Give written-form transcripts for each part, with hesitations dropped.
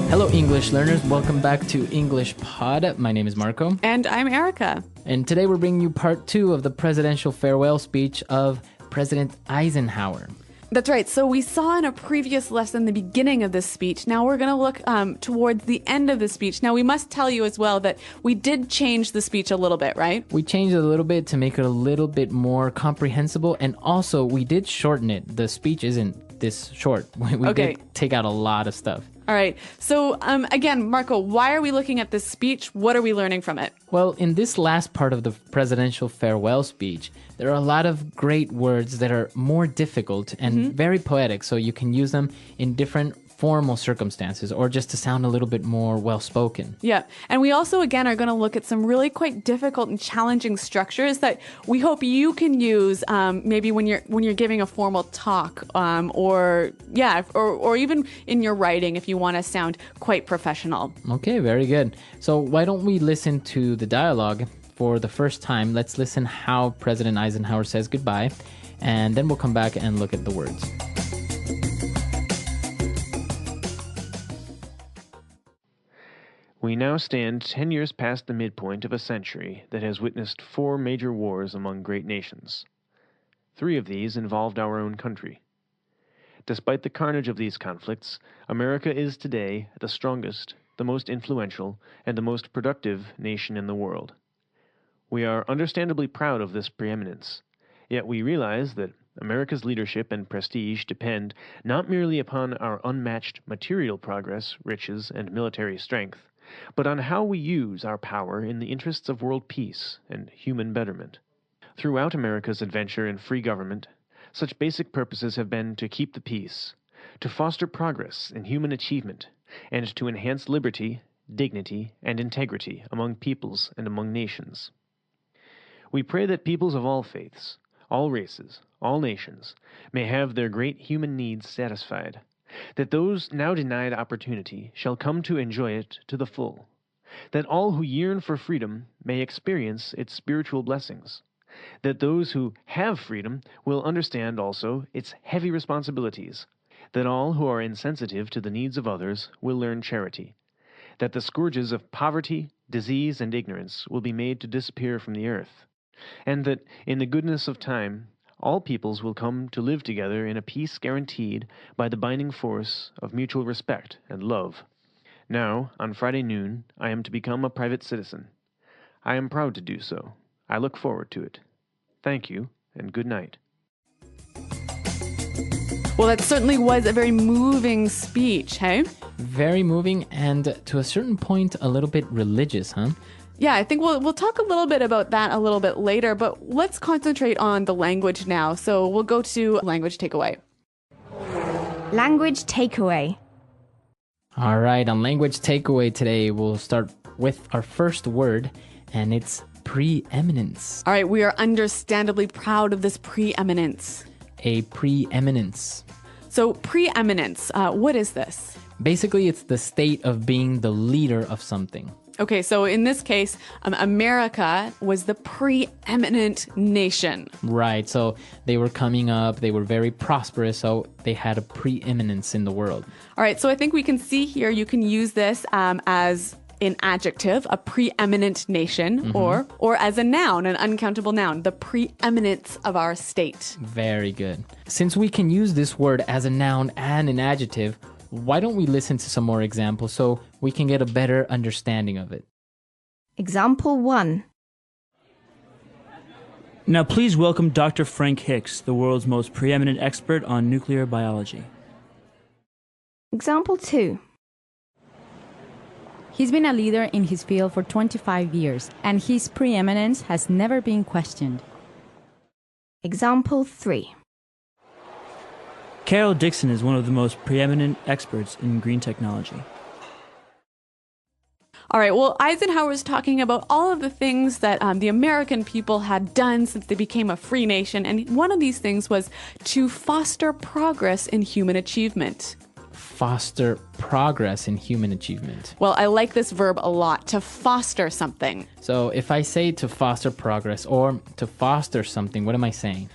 Hello, English learners. Welcome back to English Pod. My name is Marco. And I'm Erica. And today we're bringing you part 2 of the presidential farewell speech of President Eisenhower. That's right. So we saw in a previous lesson the beginning of this speech. Now we're going to look towards the end of the speech. Now we must tell you as well that we did change the speech a little bit, right? We changed it a little bit to make it a little bit more comprehensible. And also, we did shorten it. The speech isn't this short. We did take out a lot of stuff. All right. So again, Marco, why are we looking at this speech? What are we learning from it? Well, in this last part of the presidential farewell speech, there are a lot of great words that are more difficult and very poetic, so you can use them in different formal circumstances or just to sound a little bit more well-spoken. Yeah. And we also, again, are going to look at some really quite difficult and challenging structures that we hope you can use maybe when you're giving a formal talk or even in your writing if you want to sound quite professional. Okay, very good. So why don't we listen to the dialogue for the first time? Let's listen how President Eisenhower says goodbye, and then we'll come back and look at the words. We now stand 10 years past the midpoint of a century that has witnessed 4 major wars among great nations. 3 of these involved our own country. Despite the carnage of these conflicts, America is today the strongest, the most influential, and the most productive nation in the world. We are understandably proud of this preeminence, yet we realize that America's leadership and prestige depend not merely upon our unmatched material progress, riches, and military strength, but on how we use our power in the interests of world peace and human betterment. Throughout America's adventure in free government, such basic purposes have been to keep the peace, to foster progress in human achievement, and to enhance liberty, dignity, and integrity among peoples and among nations. We pray that peoples of all faiths, all races, all nations, may have their great human needs satisfied, that those now denied opportunity shall come to enjoy it to the full, that all who yearn for freedom may experience its spiritual blessings, that those who have freedom will understand also its heavy responsibilities, that all who are insensitive to the needs of others will learn charity, that the scourges of poverty, disease, and ignorance will be made to disappear from the earth, and that in the goodness of time all peoples will come to live together in a peace guaranteed by the binding force of mutual respect and love. Now, on Friday noon, I am to become a private citizen. I am proud to do so. I look forward to it. Thank you, and good night. Well, that certainly was a very moving speech, hey? Very moving and to a certain point a little bit religious, huh? Yeah, I think we'll talk a little bit about that a little bit later, but let's concentrate on the language now. So we'll go to language takeaway. Language takeaway. All right, on language takeaway today, we'll start with our first word, and it's preeminence. All right, we are understandably proud of this preeminence. A preeminence. So preeminence, what is this? Basically, it's the state of being the leader of something. Okay, so in this case, America was the preeminent nation. Right, so they were coming up, they were very prosperous, so they had a preeminence in the world. All right, so I think we can see here you can use this as an adjective, a preeminent nation, or as a noun, an uncountable noun, the preeminence of our state. Very good. Since we can use this word as a noun and an adjective, why don't we listen to some more examples so we can get a better understanding of it? Example 1. Now please welcome Dr. Frank Hicks, the world's most preeminent expert on nuclear biology. Example 2. He's been a leader in his field for 25 years, and his preeminence has never been questioned. Example 3. Carol Dixon is one of the most preeminent experts in green technology. All right, well, Eisenhower is talking about all of the things that the American people had done since they became a free nation, and one of these things was to foster progress in human achievement. Foster progress in human achievement. Well, I like this verb a lot, to foster something. So if I say to foster progress or to foster something, what am I saying?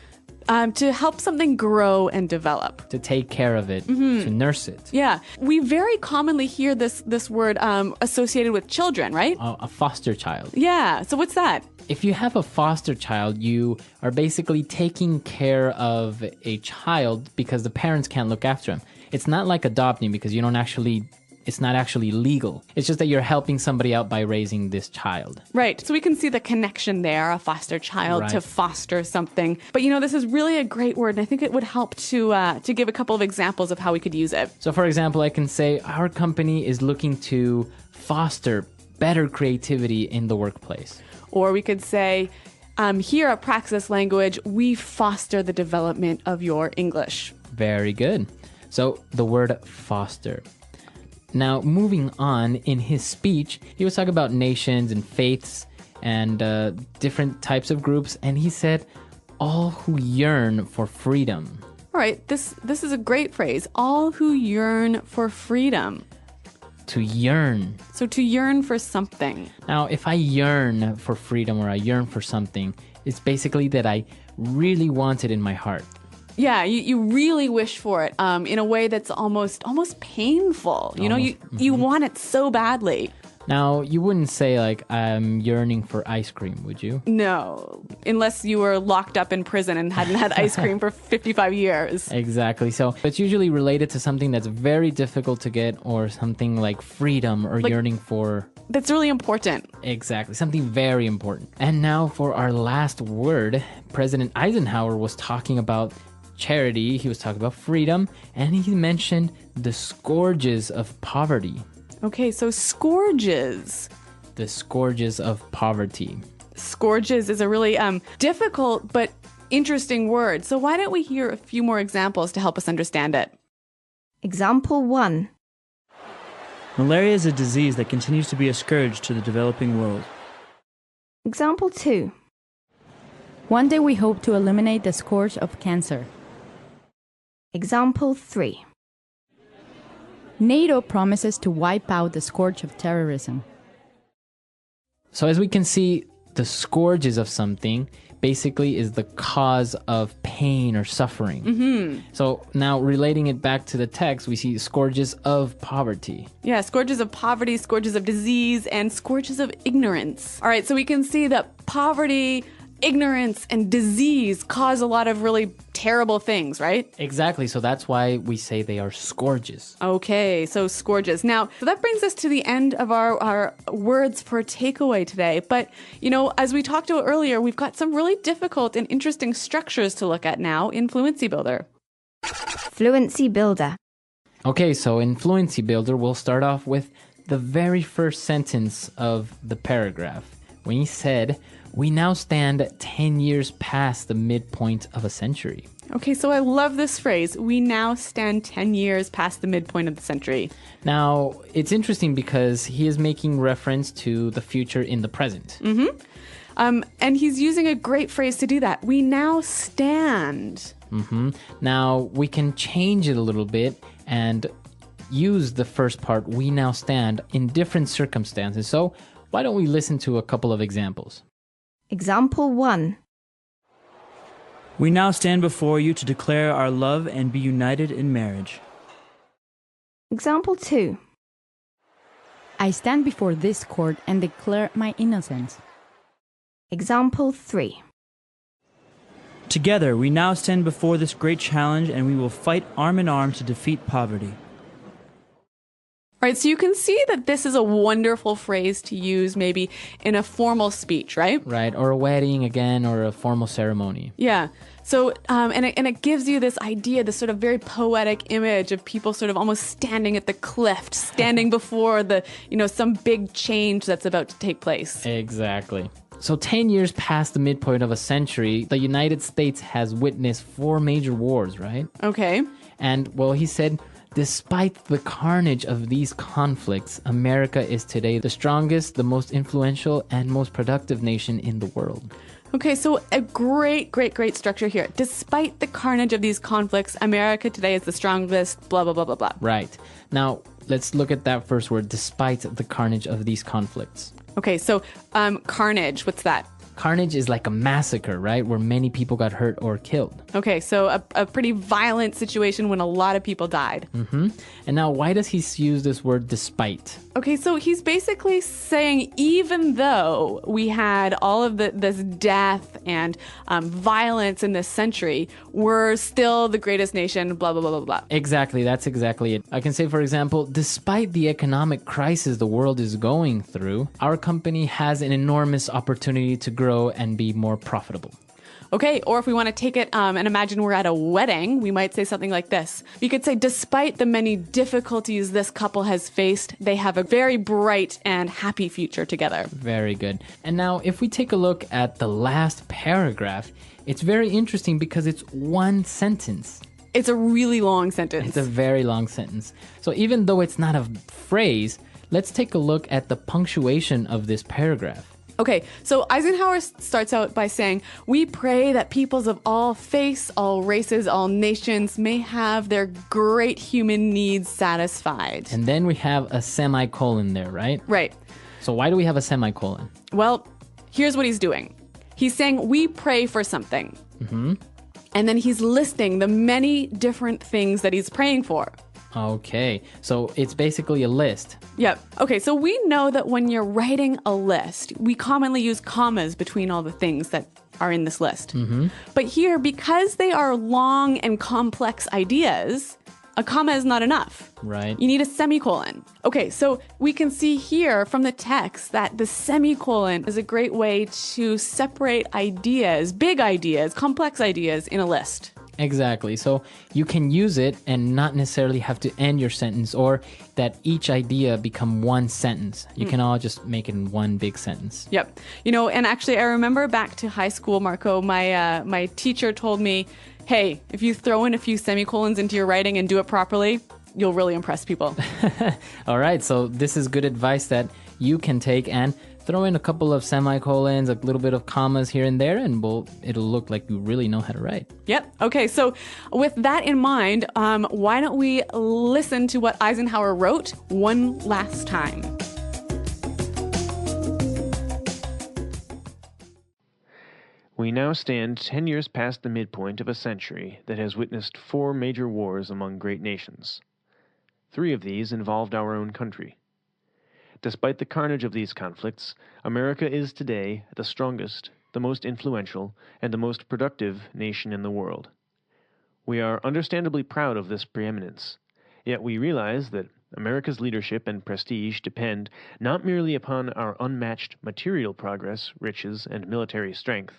To help something grow and develop. To take care of it, to nurse it. Yeah. We very commonly hear this word associated with children, right? A foster child. Yeah. So what's that? If you have a foster child, you are basically taking care of a child because the parents can't look after him. It's not like adopting because it's not actually legal. It's just that you're helping somebody out by raising this child. Right. So we can see the connection there, a foster child to foster something. But this is really a great word, and I think it would help to give a couple of examples of how we could use it. So for example, I can say our company is looking to foster better creativity in the workplace. Or we could say, here at Praxis Language, we foster the development of your English. Very good. So the word foster. Now, moving on, in his speech, he was talking about nations and faiths and different types of groups, and he said, all who yearn for freedom. All right, this is a great phrase. All who yearn for freedom. To yearn. So to yearn for something. Now, if I yearn for freedom or I yearn for something, it's basically that I really want it in my heart. Yeah, you really wish for it in a way that's almost painful. You want it so badly. Now, you wouldn't say like, I'm yearning for ice cream, would you? No, unless you were locked up in prison and hadn't had ice cream for 55 years. Exactly. So it's usually related to something that's very difficult to get or something like freedom or yearning for... That's really important. Exactly. Something very important. And now for our last word, President Eisenhower was talking about charity, he was talking about freedom, and he mentioned the scourges of poverty. Okay, so scourges. The scourges of poverty. Scourges is a really difficult but interesting word. So why don't we hear a few more examples to help us understand it? Example 1. Malaria is a disease that continues to be a scourge to the developing world. Example 2. One day we hope to eliminate the scourge of cancer. Example 3. NATO promises to wipe out the scourge of terrorism. So as we can see, the scourges of something basically is the cause of pain or suffering. Mm-hmm. So now relating it back to the text, we see scourges of poverty. Yeah, scourges of poverty, scourges of disease, and scourges of ignorance. All right, so we can see that poverty, ignorance, and disease cause a lot of really terrible things, right? Exactly. So that's why we say they are scourges. Okay, so scourges. Now, so that brings us to the end of our words for takeaway today. But, as we talked about earlier, we've got some really difficult and interesting structures to look at now in Fluency Builder. Fluency Builder. Okay, so in Fluency Builder, we'll start off with the very first sentence of the paragraph. When he said, we now stand 10 years past the midpoint of a century. Okay, so I love this phrase. We now stand 10 years past the midpoint of the century. Now, it's interesting because he is making reference to the future in the present. Mm-hmm. And he's using a great phrase to do that. We now stand. Mm-hmm. Now, we can change it a little bit and use the first part, we now stand, in different circumstances. So why don't we listen to a couple of examples? Example 1. We now stand before you to declare our love and be united in marriage. Example 2. I stand before this court and declare my innocence. Example 3. Together, we now stand before this great challenge and we will fight arm in arm to defeat poverty. All right, so you can see that this is a wonderful phrase to use maybe in a formal speech, right? Right, or a wedding again, or a formal ceremony. Yeah. So, and it gives you this idea, this sort of very poetic image of people sort of almost standing at the cliff, standing before some big change that's about to take place. Exactly. So 10 years past the midpoint of a century, the United States has witnessed 4 major wars, right? Okay. And, well, he said, despite the carnage of these conflicts, America is today the strongest, the most influential, and most productive nation in the world. Okay, so a great structure here. Despite the carnage of these conflicts, America today is the strongest, blah, blah, blah, blah, blah. Right. Now, let's look at that first word, despite the carnage of these conflicts. Okay, so carnage, what's that? Carnage is like a massacre, right? Where many people got hurt or killed. Okay, so a pretty violent situation when a lot of people died. And now, why does he use this word despite? Okay, so he's basically saying even though we had all of this death and violence in this century, we're still the greatest nation, blah, blah, blah, blah, blah. Exactly, that's exactly it. I can say, for example, despite the economic crisis the world is going through, our company has an enormous opportunity to grow and be more profitable. Okay, or if we want to take it and imagine we're at a wedding, we might say something like this. We could say, despite the many difficulties this couple has faced, they have a very bright and happy future together. Very good. And now, if we take a look at the last paragraph, it's very interesting because it's one sentence. It's a really long sentence. It's a very long sentence. So even though it's not a phrase, let's take a look at the punctuation of this paragraph. Okay, so Eisenhower starts out by saying, we pray that peoples of all faiths, all races, all nations may have their great human needs satisfied. And then we have a semicolon there, right? Right. So why do we have a semicolon? Well, here's what he's doing. He's saying, we pray for something. And then he's listing the many different things that he's praying for. Okay, so it's basically a list. Yep. Okay, so we know that when you're writing a list, we commonly use commas between all the things that are in this list. But here, because they are long and complex ideas, a comma is not enough. Right. You need a semicolon. Okay, so we can see here from the text that the semicolon is a great way to separate ideas, big ideas, complex ideas in a list. Exactly. So you can use it and not necessarily have to end your sentence or that each idea become one sentence. You can all just make it in one big sentence. Yep. You know, and actually I remember back to high school, Marco, my teacher told me, hey, if you throw in a few semicolons into your writing and do it properly, you'll really impress people. All right. So this is good advice that you can take and throw in a couple of semicolons, a little bit of commas here and there, and it'll look like you really know how to write. Yep. Okay. So with that in mind, why don't we listen to what Eisenhower wrote one last time? We now stand 10 years past the midpoint of a century that has witnessed 4 major wars among great nations. 3 of these involved our own country. Despite the carnage of these conflicts, America is today the strongest, the most influential, and the most productive nation in the world. We are understandably proud of this preeminence, yet we realize that America's leadership and prestige depend not merely upon our unmatched material progress, riches, and military strength,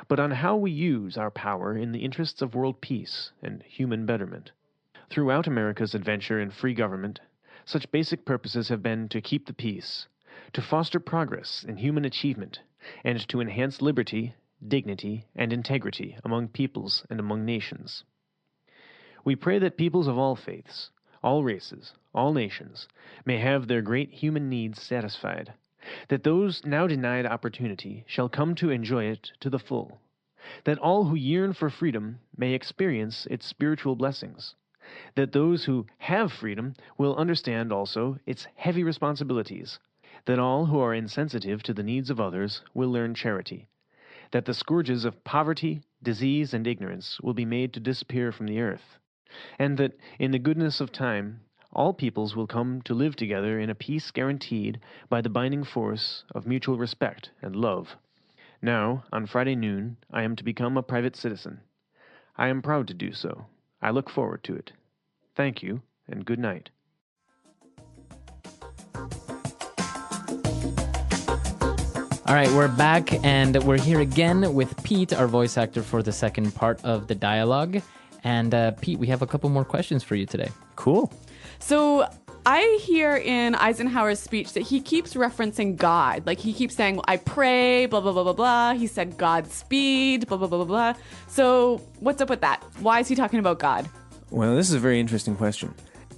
but on how we use our power in the interests of world peace and human betterment. Throughout America's adventure in free government, such basic purposes have been to keep the peace, to foster progress in human achievement, and to enhance liberty, dignity, and integrity among peoples and among nations. We pray that peoples of all faiths, all races, all nations, may have their great human needs satisfied, that those now denied opportunity shall come to enjoy it to the full, that all who yearn for freedom may experience its spiritual blessings, that those who have freedom will understand also its heavy responsibilities, that all who are insensitive to the needs of others will learn charity, that the scourges of poverty, disease, and ignorance will be made to disappear from the earth, and that, in the goodness of time, all peoples will come to live together in a peace guaranteed by the binding force of mutual respect and love. Now, on Friday noon, I am to become a private citizen. I am proud to do so. I look forward to it. Thank you, and good night. All right, we're back, and we're here again with Pete, our voice actor for the second part of the dialogue. And Pete, we have a couple more questions for you today. Cool. So I hear in Eisenhower's speech that he keeps referencing God. Like he keeps saying, I pray, blah, blah, blah, blah, blah. He said Godspeed, blah, blah, blah, blah, blah. So what's up with that? Why is he talking about God? Well, this is a very interesting question.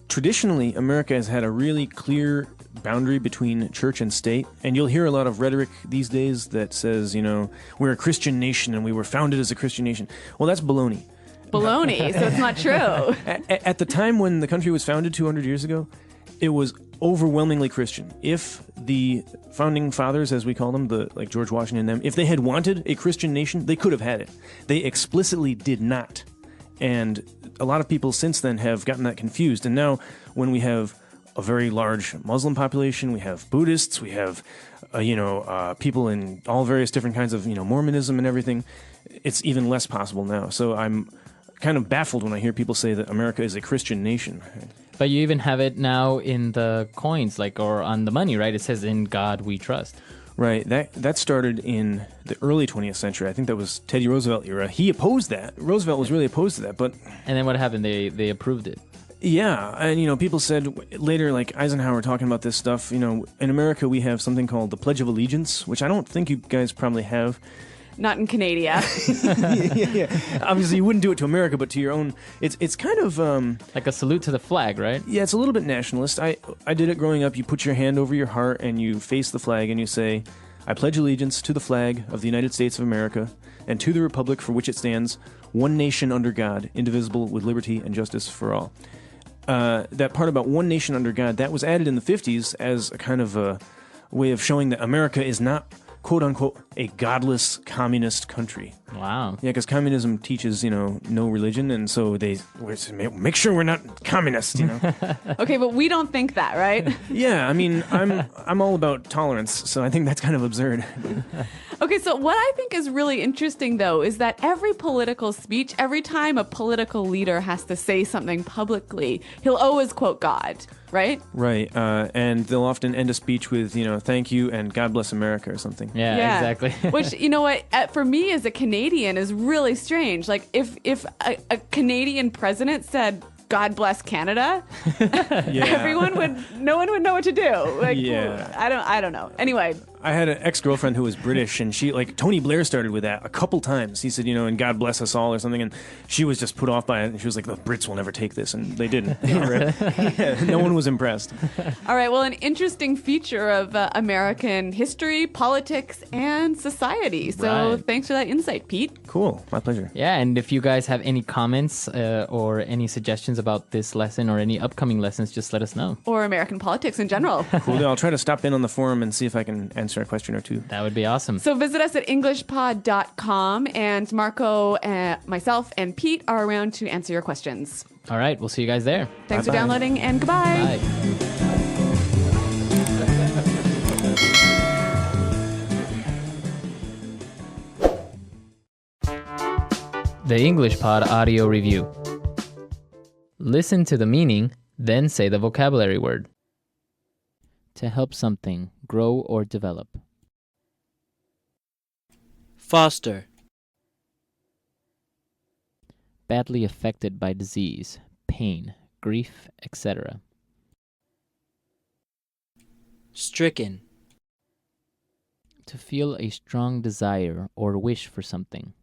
Traditionally, America has had a really clear boundary between church and state, and you'll hear a lot of rhetoric these days that says, we're a Christian nation and we were founded as a Christian nation. Well, that's baloney. Baloney, so it's not true. At the time when the country was founded 200 years ago, it was overwhelmingly Christian. If the founding fathers, as we call them, like George Washington and them, if they had wanted a Christian nation, they could have had it. They explicitly did not. And a lot of people since then have gotten that confused. And now when we have a very large Muslim population, we have Buddhists, we have, people in all various different kinds of, Mormonism and everything, it's even less possible now. So I'm kind of baffled when I hear people say that America is a Christian nation. But you even have it now in the coins, or on the money, right? It says, "In God we trust." Right. That started in the early 20th century. I think that was Teddy Roosevelt era. He opposed that. Roosevelt was really opposed to that. But and then what happened? They approved it. Yeah, and people said later, like Eisenhower talking about this stuff. In America we have something called the Pledge of Allegiance, which I don't think you guys probably have. Not in Canada. yeah. Obviously, you wouldn't do it to America, but to your own. It's kind of like a salute to the flag, right? Yeah, it's a little bit nationalist. I did it growing up. You put your hand over your heart and you face the flag and you say, "I pledge allegiance to the flag of the United States of America and to the republic for which it stands, one nation under God, indivisible, with liberty and justice for all." That part about one nation under God, that was added in the 50s as a kind of a way of showing that America is not, quote-unquote, a godless communist country. Wow. Yeah, because communism teaches, no religion, and so they make sure we're not communists, Okay, but we don't think that, right? Yeah, I mean, I'm all about tolerance, so I think that's kind of absurd. Okay, so what I think is really interesting, though, is that every political speech, every time a political leader has to say something publicly, he'll always quote God, right? Right, and they'll often end a speech with, "Thank you" and "God bless America" or something. Yeah. Exactly. Which, for me as a Canadian is really strange. Like, if a Canadian president said, "God bless Canada," no one would know what to do. Like, yeah. I don't know. Anyway. I had an ex-girlfriend who was British, and she, Tony Blair started with that a couple times. He said, "And God bless us all" or something, and she was just put off by it, and she was like, "The Brits will never take this," and they didn't. Yeah, no one was impressed. All right, well, an interesting feature of American history, politics, and society. So Thanks for that insight, Pete. Cool, my pleasure. Yeah, and if you guys have any comments or any suggestions about this lesson or any upcoming lessons, just let us know. Or American politics in general. Cool, I'll try to stop in on the forum and see if I can answer a question or two. That would be awesome. So visit us at englishpod.com, and Marco, myself, and Pete are around to answer your questions. All right, we'll see you guys there. Thanks for downloading, and goodbye. Bye. The English Pod Audio Review. Listen to the meaning, then say the vocabulary word. To help something grow or develop. Foster. Badly affected by disease, pain, grief, etc. Stricken. To feel a strong desire or wish for something.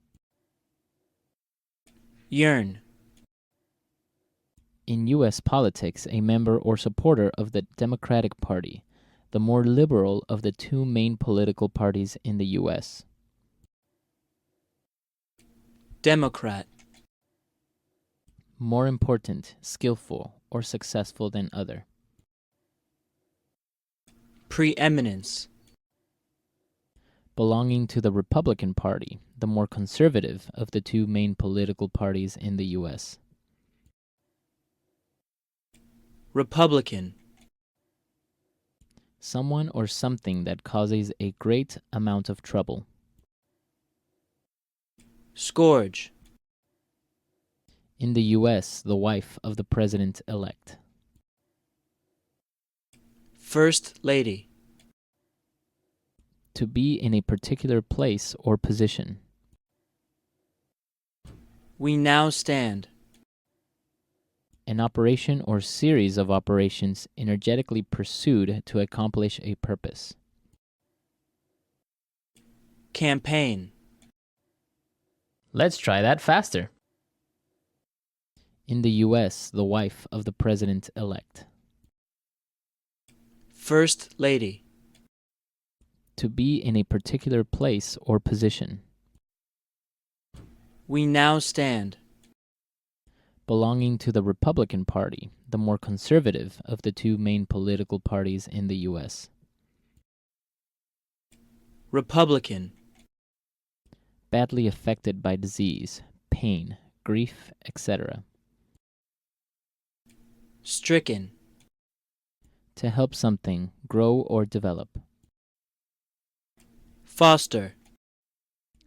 Yearn. In U.S. politics, a member or supporter of the Democratic Party, the more liberal of the two main political parties in the U.S. Democrat. More important, skillful, or successful than other. Preeminence. Belonging to the Republican Party, the more conservative of the two main political parties in the U.S. Republican. Someone or something that causes a great amount of trouble. Scourge. In the U.S., the wife of the president-elect. First Lady. To be in a particular place or position. We now stand. An operation or series of operations energetically pursued to accomplish a purpose. Campaign. Let's try that faster. In the U.S., the wife of the president-elect. First Lady. To be in a particular place or position. We now stand. belonging to the Republican Party, the more conservative of the two main political parties in the U.S. Republican. Badly affected by disease, pain, grief, etc. Stricken. To help something grow or develop. Foster.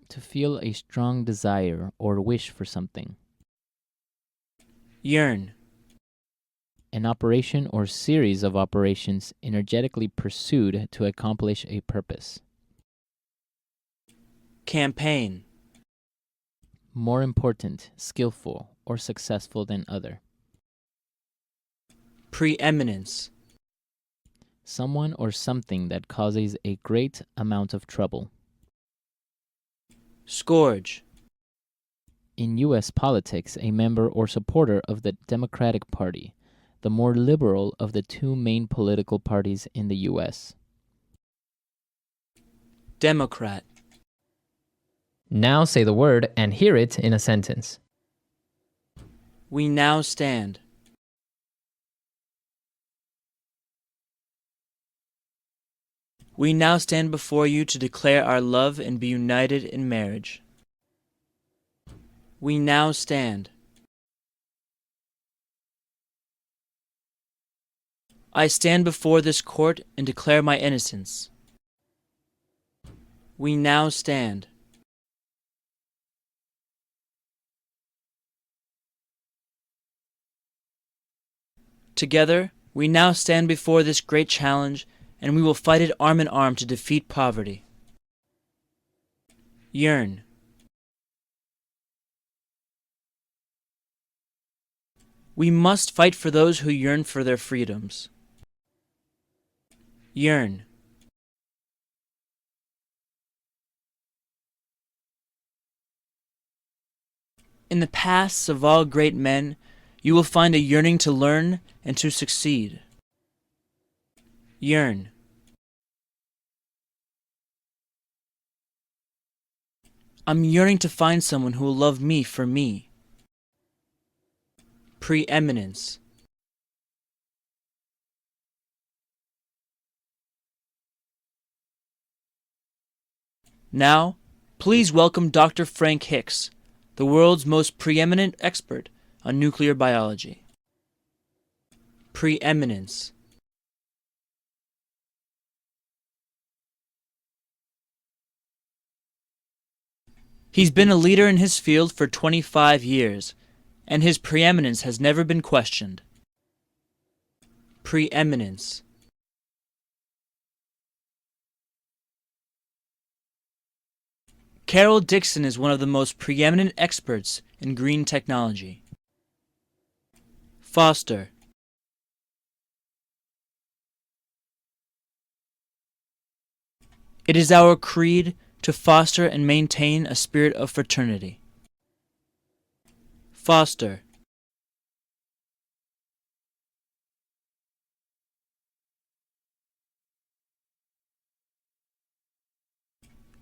To feel a strong desire or wish for something. Yearn. An operation or series of operations energetically pursued to accomplish a purpose. Campaign. More important, skillful, or successful than other. Preeminence. Someone or something that causes a great amount of trouble. Scourge. In U.S. politics, a member or supporter of the Democratic Party, the more liberal of the two main political parties in the U.S. Democrat. Now say the word and hear it in a sentence. We now stand. We now stand before you to declare our love and be united in marriage. We now stand. I stand before this court and declare my innocence. We now stand. Together, we now stand before this great challenge, and we will fight it arm in arm to defeat poverty. Yearn. We must fight for those who yearn for their freedoms. Yearn. In the paths of all great men, you will find a yearning to learn and to succeed. Yearn. I'm yearning to find someone who will love me for me. Preeminence. Now, please welcome Dr. Frank Hicks, the world's most preeminent expert on nuclear biology. Preeminence. He's been a leader in his field for 25 years, and his preeminence has never been questioned. Preeminence. Carol Dixon is one of the most preeminent experts in green technology. Foster. It is our creed to foster and maintain a spirit of fraternity. Foster.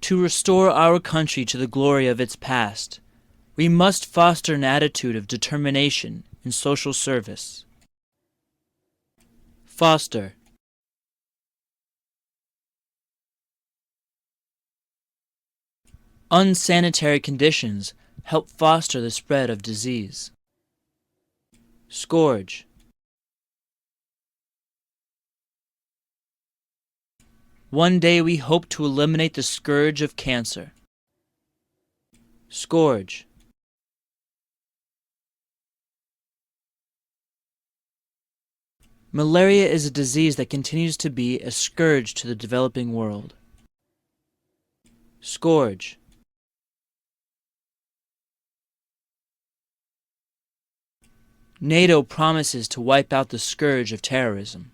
To restore our country to the glory of its past, we must foster an attitude of determination in social service. Foster. Unsanitary conditions help foster the spread of disease. Scourge. One day we hope to eliminate the scourge of cancer. Scourge. Malaria is a disease that continues to be a scourge to the developing world. Scourge. NATO promises to wipe out the scourge of terrorism.